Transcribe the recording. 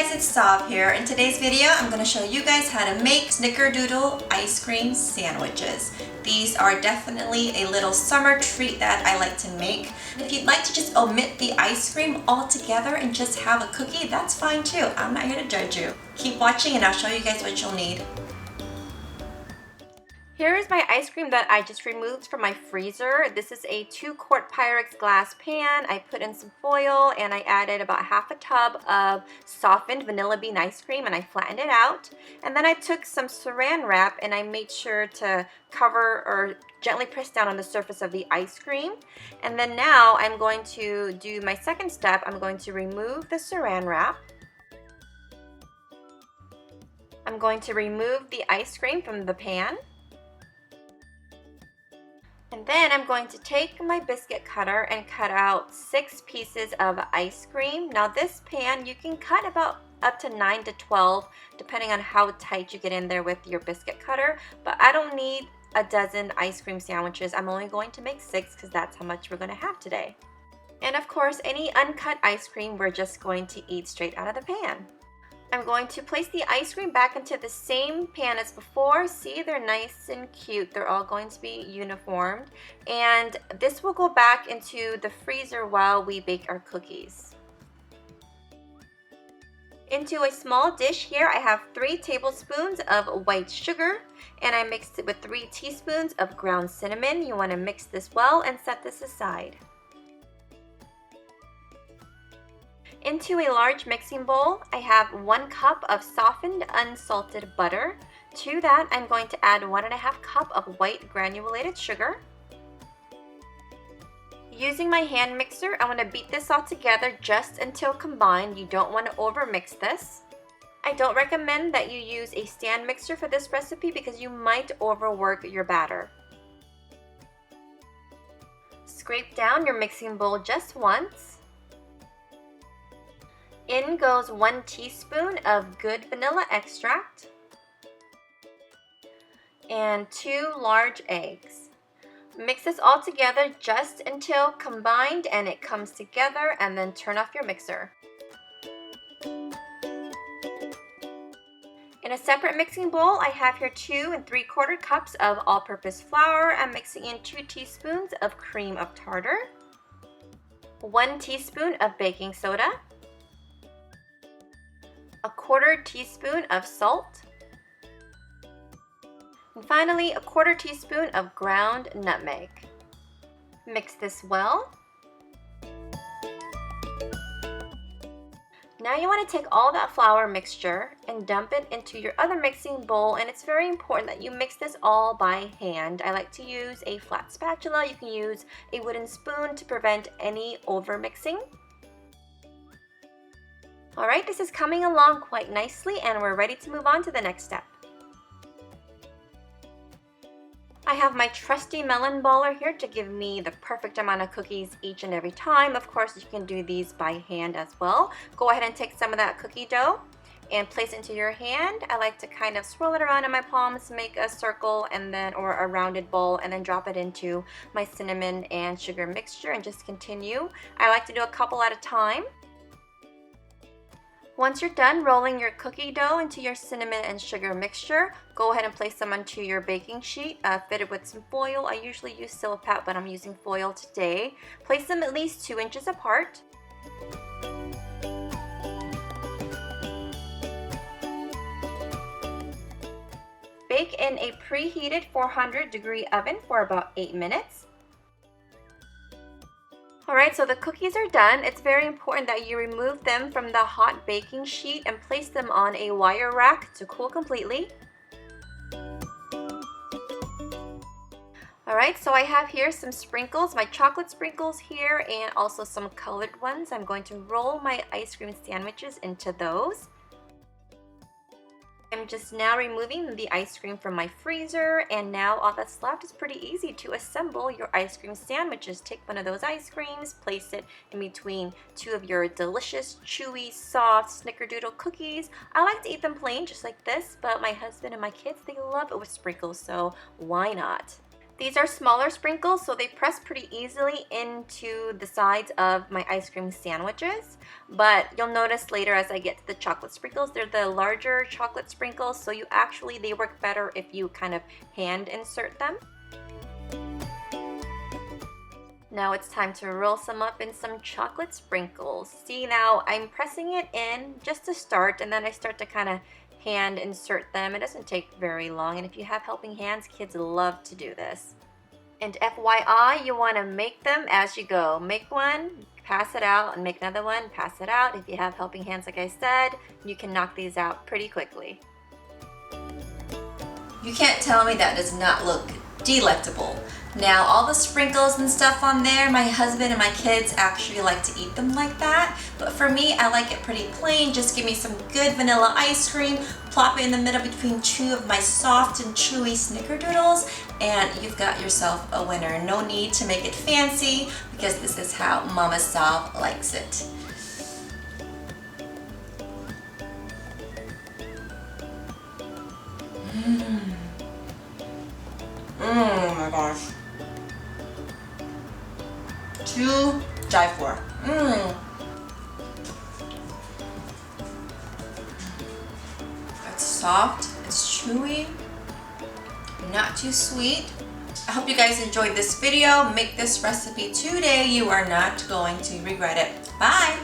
guys, it's Sav here. In today's video, I'm going to show you guys how to make Snickerdoodle ice cream sandwiches. These are definitely a little summer treat that I like to make. If you'd like to just omit the ice cream altogether and just have a cookie, that's fine too. I'm not here to judge you. Keep watching and I'll show you guys what you'll need. Here is my ice cream that I just removed from my freezer. This is a 2-quart Pyrex glass pan. I put in some foil and I added about half a tub of softened vanilla bean ice cream and I flattened it out. And then I took some saran wrap and I made sure to cover or gently press down on the surface of the ice cream. And then now I'm going to do my second step. I'm going to remove the saran wrap. I'm going to remove the ice cream from the pan. And then I'm going to take my biscuit cutter and cut out 6 pieces of ice cream. Now this pan, you can cut about up to 9 to 12 depending on how tight you get in there with your biscuit cutter. But I don't need a dozen ice cream sandwiches. I'm only going to make 6 because that's how much we're going to have today. And of course, any uncut ice cream we're just going to eat straight out of the pan. I'm going to place the ice cream back into the same pan as before. See, they're nice and cute. They're all going to be uniformed. And this will go back into the freezer while we bake our cookies. Into a small dish here, I have 3 tablespoons of white sugar. And I mixed it with 3 teaspoons of ground cinnamon. You want to mix this well and set this aside. Into a large mixing bowl, I have 1 cup of softened unsalted butter. To that, I'm going to add 1½ cup of white granulated sugar. Using my hand mixer, I want to beat this all together just until combined. You don't want to overmix this. I don't recommend that you use a stand mixer for this recipe because you might overwork your batter. Scrape down your mixing bowl just once. In goes 1 teaspoon of good vanilla extract and 2 large eggs. Mix this all together just until combined and it comes together, and then turn off your mixer. In a separate mixing bowl, I have here 2 3/4 cups of all-purpose flour. I'm mixing in 2 teaspoons of cream of tartar, 1 teaspoon of baking soda, 1/4 teaspoon of salt, and finally 1/4 teaspoon of ground nutmeg. Mix this well. Now you want to take all that flour mixture and dump it into your other mixing bowl, and it's very important that you mix this all by hand. I like to use a flat spatula. You can use a wooden spoon to prevent any over mixing. Alright, this is coming along quite nicely and we're ready to move on to the next step. I have my trusty melon baller here to give me the perfect amount of cookies each and every time. Of course, you can do these by hand as well. Go ahead and take some of that cookie dough and place it into your hand. I like to kind of swirl it around in my palms to make a circle and then or a rounded ball, and then drop it into my cinnamon and sugar mixture and just continue. I like to do a couple at a time. Once you're done rolling your cookie dough into your cinnamon and sugar mixture, go ahead and place them onto your baking sheet fitted with some foil. I usually use Silpat, but I'm using foil today. Place them at least 2 inches apart. Bake in a preheated 400-degree oven for about 8 minutes. Alright, so the cookies are done. It's very important that you remove them from the hot baking sheet and place them on a wire rack to cool completely. Alright, so I have here some sprinkles, my chocolate sprinkles here, and also some colored ones. I'm going to roll my ice cream sandwiches into those. I'm just now removing the ice cream from my freezer, and now all that's left is pretty easy to assemble your ice cream sandwiches. Take one of those ice creams, place it in between 2 of your delicious, chewy, soft Snickerdoodle cookies. I like to eat them plain just like this, but my husband and my kids, they love it with sprinkles, so why not? These are smaller sprinkles, so they press pretty easily into the sides of my ice cream sandwiches. But you'll notice later as I get to the chocolate sprinkles, they're the larger chocolate sprinkles, so they work better if you kind of hand insert them. Now it's time to roll some up in some chocolate sprinkles. See, now I'm pressing it in just to start, and then I start to kind of hand insert them. It doesn't take very long, and if you have helping hands, kids love to do this. And FYI, you want to make them as you go. Make one, pass it out, and make another one, pass it out. If you have helping hands, like I said, you can knock these out pretty quickly. You can't tell me that does not look delectable. Now, all the sprinkles and stuff on there, my husband and my kids actually like to eat them like that. But for me, I like it pretty plain. Just give me some good vanilla ice cream, plop it in the middle between two of my soft and chewy Snickerdoodles, and you've got yourself a winner. No need to make it fancy because this is how Mama Sal likes it. Oh my gosh. To die for. It's soft, it's chewy, not too sweet. I hope you guys enjoyed this video. Make this recipe today. You are not going to regret it. Bye!